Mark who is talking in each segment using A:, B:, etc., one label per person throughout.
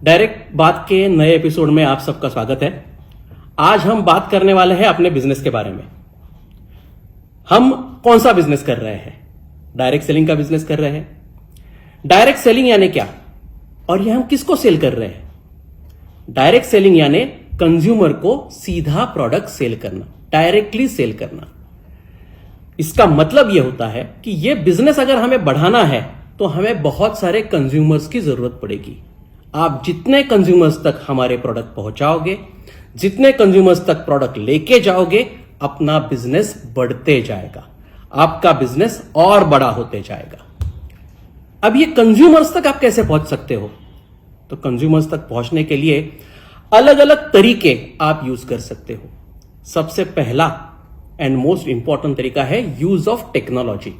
A: Direct बात के नए एपिसोड में आप सबका स्वागत है। आज हम बात करने वाले हैं अपने बिजनेस के बारे में। हम कौन सा बिजनेस कर रहे हैं? डायरेक्ट सेलिंग का बिजनेस कर रहे हैं। डायरेक्ट सेलिंग यानी क्या और ये हम किसको सेल कर रहे हैं? डायरेक्ट सेलिंग यानी कंज्यूमर को सीधा प्रोडक्ट सेल करना, डायरेक्टली सेल करना। इसका मतलब यह होता है कि यह बिजनेस अगर हमें बढ़ाना है तो हमें बहुत सारे कंज्यूमर्स की जरूरत पड़ेगी। आप जितने कंज्यूमर्स तक हमारे प्रोडक्ट पहुंचाओगे, जितने कंज्यूमर्स तक प्रोडक्ट लेके जाओगे, अपना बिजनेस बढ़ते जाएगा, आपका बिजनेस और बड़ा होते जाएगा। अब ये कंज्यूमर्स तक आप कैसे पहुंच सकते हो? तो कंज्यूमर्स तक पहुंचने के लिए अलग अलग तरीके आप यूज कर सकते हो। सबसे पहला एंड मोस्ट इंपॉर्टेंट तरीका है यूज ऑफ टेक्नोलॉजी।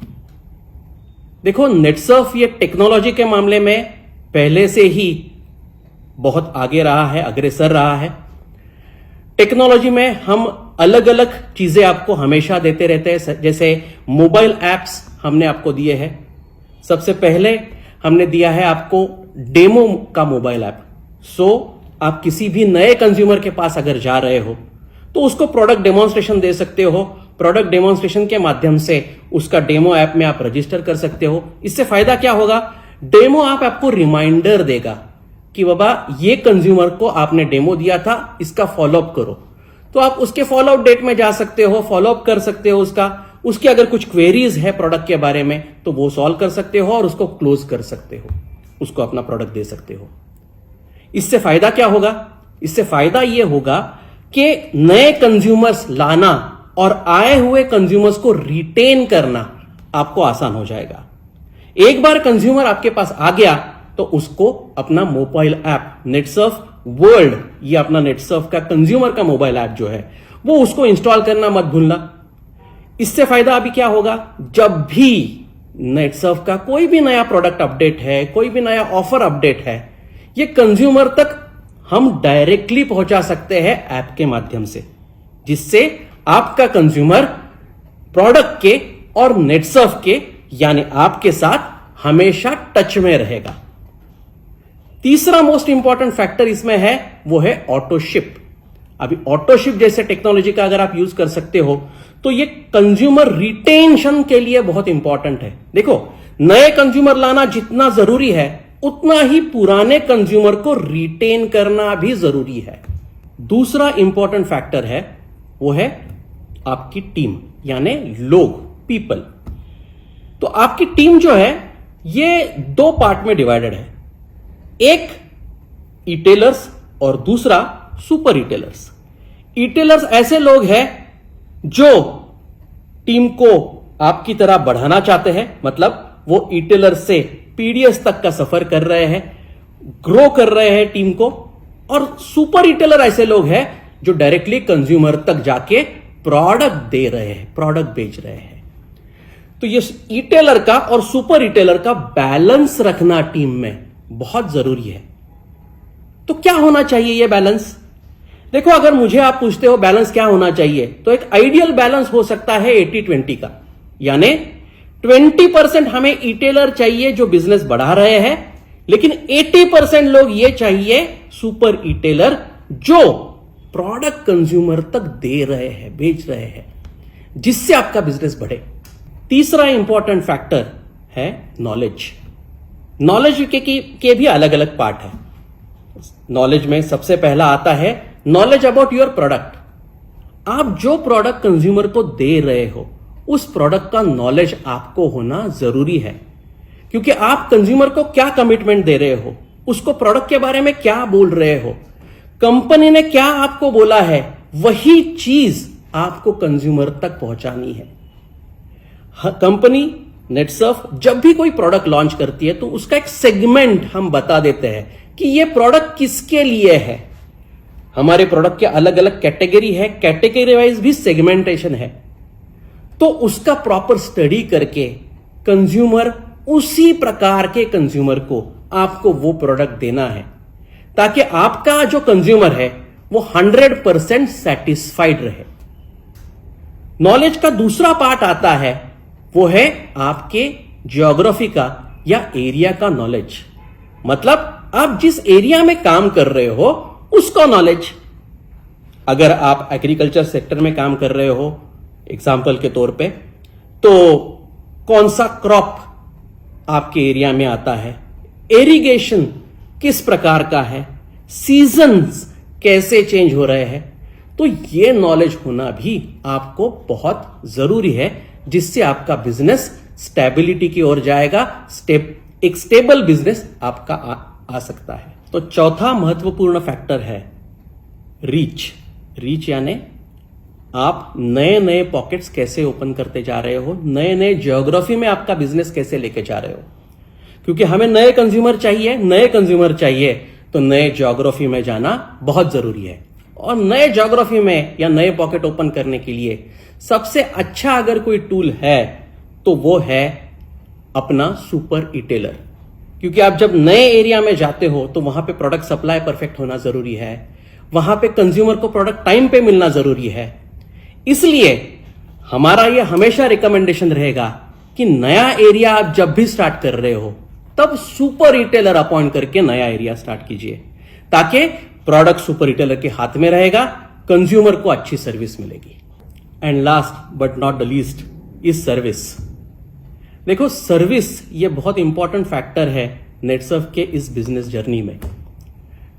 A: देखो, नेटसर्फ ये टेक्नोलॉजी के मामले में पहले से ही बहुत आगे रहा है, अग्रसर रहा है। टेक्नोलॉजी में हम अलग अलग चीजें आपको हमेशा देते रहते हैं। जैसे मोबाइल एप्स हमने आपको दिए हैं। सबसे पहले हमने दिया है आपको डेमो का मोबाइल ऐप। आप किसी भी नए कंज्यूमर के पास अगर जा रहे हो तो उसको प्रोडक्ट डेमोन्स्ट्रेशन दे सकते हो। प्रोडक्ट डेमोन्स्ट्रेशन के माध्यम से उसका डेमो ऐप में आप रजिस्टर कर सकते हो। इससे फायदा क्या होगा? डेमो ऐप आपको रिमाइंडर देगा कि बाबा ये कंज्यूमर को आपने डेमो दिया था, इसका फॉलोअप करो। तो आप उसके फॉलोअप डेट में जा सकते हो, फॉलोअप कर सकते हो उसके अगर कुछ क्वेरीज है प्रोडक्ट के बारे में तो वो सॉल्व कर सकते हो और उसको क्लोज कर सकते हो, उसको अपना प्रोडक्ट दे सकते हो। इससे फायदा क्या होगा? इससे फायदा यह होगा कि नए कंज्यूमर्स लाना और आए हुए कंज्यूमर्स को रिटेन करना आपको आसान हो जाएगा। एक बार कंज्यूमर आपके पास आ गया तो उसको अपना मोबाइल ऐप नेटसर्फ वर्ल्ड, ये अपना नेटसर्फ का कंज्यूमर का मोबाइल ऐप जो है वो उसको इंस्टॉल करना मत भूलना। इससे फायदा अभी क्या होगा? जब भी नेटसर्फ का कोई भी नया प्रोडक्ट अपडेट है, कोई भी नया ऑफर अपडेट है, ये कंज्यूमर तक हम डायरेक्टली पहुंचा सकते हैं ऐप के माध्यम से, जिससे आपका कंज्यूमर प्रोडक्ट के और नेटसर्फ के यानी आपके साथ हमेशा टच में रहेगा। तीसरा मोस्ट इंपॉर्टेंट फैक्टर इसमें है वो है ऑटो शिप। अभी ऑटो शिप जैसे टेक्नोलॉजी का अगर आप यूज कर सकते हो तो ये कंज्यूमर रिटेंशन के लिए बहुत इंपॉर्टेंट है। देखो, नए कंज्यूमर लाना जितना जरूरी है उतना ही पुराने कंज्यूमर को रिटेन करना भी जरूरी है। दूसरा इंपॉर्टेंट फैक्टर है वो है आपकी टीम, यानी लोग, पीपल। तो आपकी टीम जो है ये दो पार्ट में डिवाइडेड है। एक ई-टेलर्स और दूसरा सुपर रिटेलर्स। ई-टेलर्स ऐसे लोग हैं जो टीम को आपकी तरह बढ़ाना चाहते हैं, मतलब वो ई-टेलर्स से पीडीएस तक का सफर कर रहे हैं, ग्रो कर रहे हैं टीम को। और सुपर रिटेलर ऐसे लोग हैं जो डायरेक्टली कंज्यूमर तक जाके प्रोडक्ट दे रहे हैं, प्रोडक्ट बेच रहे हैं। तो ये ई-टेलर का और सुपर रिटेलर का बैलेंस रखना टीम में बहुत जरूरी है। तो क्या होना चाहिए ये बैलेंस? देखो, अगर मुझे आप पूछते हो बैलेंस क्या होना चाहिए, तो एक आइडियल बैलेंस हो सकता है 80-20 का। यानी 20% हमें ई-टेलर चाहिए जो बिजनेस बढ़ा रहे हैं, लेकिन 80% लोग ये चाहिए सुपर ई-टेलर जो प्रोडक्ट कंज्यूमर तक दे रहे हैं, बेच रहे हैं, जिससे आपका बिजनेस बढ़े। तीसरा इंपॉर्टेंट फैक्टर है नॉलेज। नॉलेज के भी अलग अलग पार्ट है। नॉलेज में सबसे पहला आता है नॉलेज अबाउट योर प्रोडक्ट। आप जो प्रोडक्ट कंज्यूमर को दे रहे हो उस प्रोडक्ट का नॉलेज आपको होना जरूरी है, क्योंकि आप कंज्यूमर को क्या कमिटमेंट दे रहे हो, उसको प्रोडक्ट के बारे में क्या बोल रहे हो, कंपनी ने क्या आपको बोला है, वही चीज आपको कंज्यूमर तक पहुंचानी है। कंपनी नेटसर्फ जब भी कोई प्रोडक्ट लॉन्च करती है तो उसका एक सेगमेंट हम बता देते हैं कि ये प्रोडक्ट किसके लिए है। हमारे प्रोडक्ट के अलग अलग कैटेगरी है, कैटेगरी वाइज भी सेगमेंटेशन है। तो उसका प्रॉपर स्टडी करके कंज्यूमर, उसी प्रकार के कंज्यूमर को आपको वो प्रोडक्ट देना है, ताकि आपका जो कंज्यूमर है वो 100% सेटिस्फाइड रहे। नॉलेज का दूसरा पार्ट आता है वो है आपके ज्योग्राफी का या एरिया का नॉलेज। मतलब आप जिस एरिया में काम कर रहे हो उसका नॉलेज। अगर आप एग्रीकल्चर सेक्टर में काम कर रहे हो एग्जाम्पल के तौर पे, तो कौन सा क्रॉप आपके एरिया में आता है, इरिगेशन किस प्रकार का है, सीजन्स कैसे चेंज हो रहे हैं, तो ये नॉलेज होना भी आपको बहुत जरूरी है, जिससे आपका बिजनेस स्टेबिलिटी की ओर जाएगा, एक स्टेबल बिजनेस आपका आ सकता है। तो चौथा महत्वपूर्ण फैक्टर है रीच यानी आप नए नए पॉकेट्स कैसे ओपन करते जा रहे हो, नए नए ज्योग्राफी में आपका बिजनेस कैसे लेके जा रहे हो। क्योंकि हमें नए कंज्यूमर चाहिए तो नए ज्योग्राफी में जाना बहुत जरूरी है। और नए ज्योग्राफी में या नए पॉकेट ओपन करने के लिए सबसे अच्छा अगर कोई टूल है तो वो है अपना सुपर रिटेलर। क्योंकि आप जब नए एरिया में जाते हो तो वहां पे प्रोडक्ट सप्लाई परफेक्ट होना जरूरी है, वहां पे कंज्यूमर को प्रोडक्ट टाइम पे मिलना जरूरी है। इसलिए हमारा ये हमेशा रिकमेंडेशन रहेगा कि नया एरिया आप जब भी स्टार्ट कर रहे हो तब सुपर रिटेलर अपॉइंट करके नया एरिया स्टार्ट कीजिए, ताकि प्रोडक्ट सुपर रिटेलर के हाथ में रहेगा, कंज्यूमर को अच्छी सर्विस मिलेगी। And last but not the least is service. देखो, सर्विस ये बहुत इंपॉर्टेंट फैक्टर है नेटसर्फ के इस बिजनेस जर्नी में।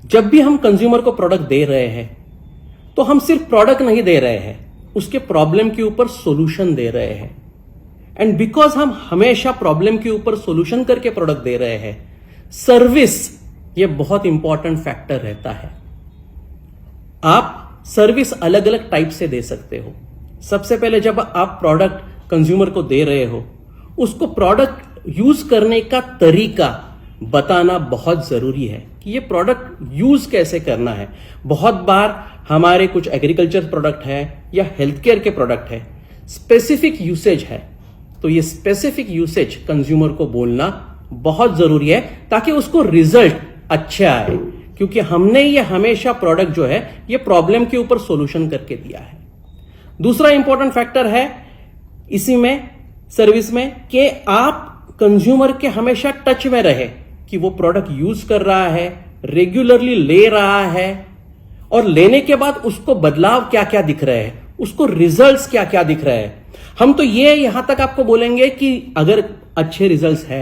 A: जब भी हम कंज्यूमर को प्रोडक्ट दे रहे हैं तो हम सिर्फ प्रोडक्ट नहीं दे रहे हैं, उसके प्रॉब्लम के ऊपर सॉल्यूशन दे रहे हैं। एंड बिकॉज हम हमेशा प्रॉब्लम के ऊपर सॉल्यूशन करके प्रोडक्ट दे रहे हैं, सर्विस ये बहुत इंपॉर्टेंट फैक्टर रहता है। आप सर्विस अलग अलग टाइप से दे सकते हो। सबसे पहले जब आप प्रोडक्ट कंज्यूमर को दे रहे हो, उसको प्रोडक्ट यूज करने का तरीका बताना बहुत जरूरी है कि ये प्रोडक्ट यूज कैसे करना है। बहुत बार हमारे कुछ एग्रीकल्चर प्रोडक्ट है या हेल्थ केयर के प्रोडक्ट है, स्पेसिफिक यूसेज है, तो ये स्पेसिफिक यूसेज कंज्यूमर को बोलना बहुत जरूरी है ताकि उसको रिजल्ट अच्छे आए। क्योंकि हमने ये हमेशा प्रोडक्ट जो है ये प्रॉब्लम के ऊपर सॉल्यूशन करके दिया है। दूसरा इंपॉर्टेंट फैक्टर है इसी में सर्विस में कि आप कंज्यूमर के हमेशा टच में रहे कि वो प्रोडक्ट यूज कर रहा है, रेगुलरली ले रहा है, और लेने के बाद उसको बदलाव क्या क्या दिख रहे हैं, उसको रिजल्ट्स क्या क्या दिख रहे हैं। हम तो ये यहां तक आपको बोलेंगे कि अगर अच्छे रिजल्ट्स है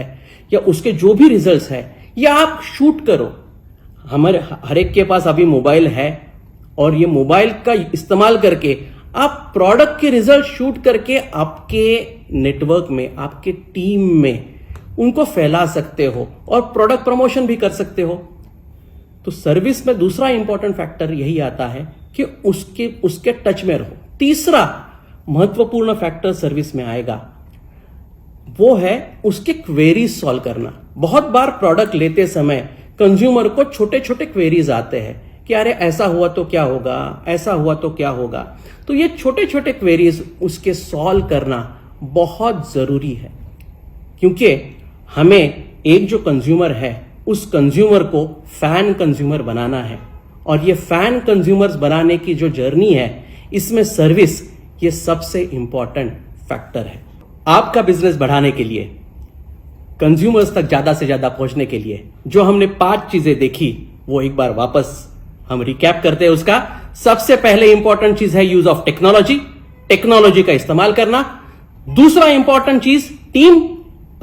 A: या उसके जो भी रिजल्ट्स है, या आप शूट करो। हमारे हर एक के पास अभी मोबाइल है और ये मोबाइल का इस्तेमाल करके आप प्रोडक्ट के रिजल्ट शूट करके आपके नेटवर्क में, आपके टीम में उनको फैला सकते हो और प्रोडक्ट प्रमोशन भी कर सकते हो। तो सर्विस में दूसरा इंपॉर्टेंट फैक्टर यही आता है कि उसके टच में रहो। तीसरा महत्वपूर्ण फैक्टर सर्विस में आएगा वो है उसके क्वेरीज सॉल्व करना। बहुत बार प्रोडक्ट लेते समय कंज्यूमर को छोटे छोटे क्वेरीज आते हैं कि अरे ऐसा हुआ तो क्या होगा, ऐसा हुआ तो क्या होगा। तो ये छोटे छोटे क्वेरीज उसके सॉल्व करना बहुत जरूरी है, क्योंकि हमें एक जो कंज्यूमर है उस कंज्यूमर को फैन कंज्यूमर बनाना है। और ये फैन कंज्यूमर्स बनाने की जो जर्नी है, इसमें सर्विस ये सबसे इंपॉर्टेंट फैक्टर है। आपका बिजनेस बढ़ाने के लिए, कंज्यूमर्स तक ज्यादा से ज्यादा पहुंचने के लिए जो हमने 5 चीजें देखी वो एक बार वापस हम रिकैप करते हैं उसका। सबसे पहले इंपॉर्टेंट चीज है यूज ऑफ टेक्नोलॉजी का इस्तेमाल करना। दूसरा इंपॉर्टेंट चीज टीम,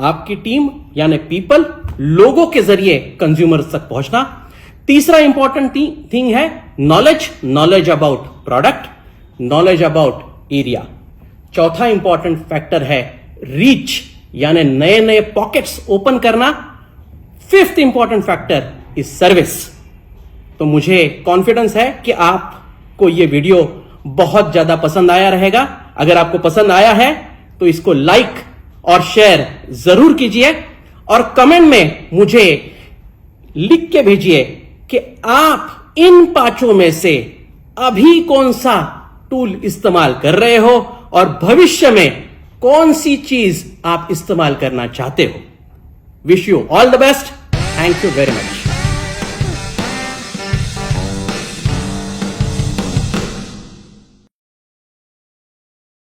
A: आपकी टीम यानी पीपल, लोगों के जरिए कंज्यूमर्स तक पहुंचना। तीसरा इंपॉर्टेंट थिंग है knowledge about product, knowledge about area. चौथा इंपॉर्टेंट फैक्टर है रीच यानी नए नए पॉकेट्स ओपन करना। Fifth important factor is service. तो मुझे कॉन्फिडेंस है कि आपको यह वीडियो बहुत ज्यादा पसंद आया रहेगा। अगर आपको पसंद आया है तो इसको लाइक और शेयर जरूर कीजिए और कमेंट में मुझे लिख के भेजिए कि आप इन 5 में से अभी कौन सा टूल इस्तेमाल कर रहे हो और भविष्य में कौन सी चीज आप इस्तेमाल करना चाहते हो। Wish you all the best. Thank you very much.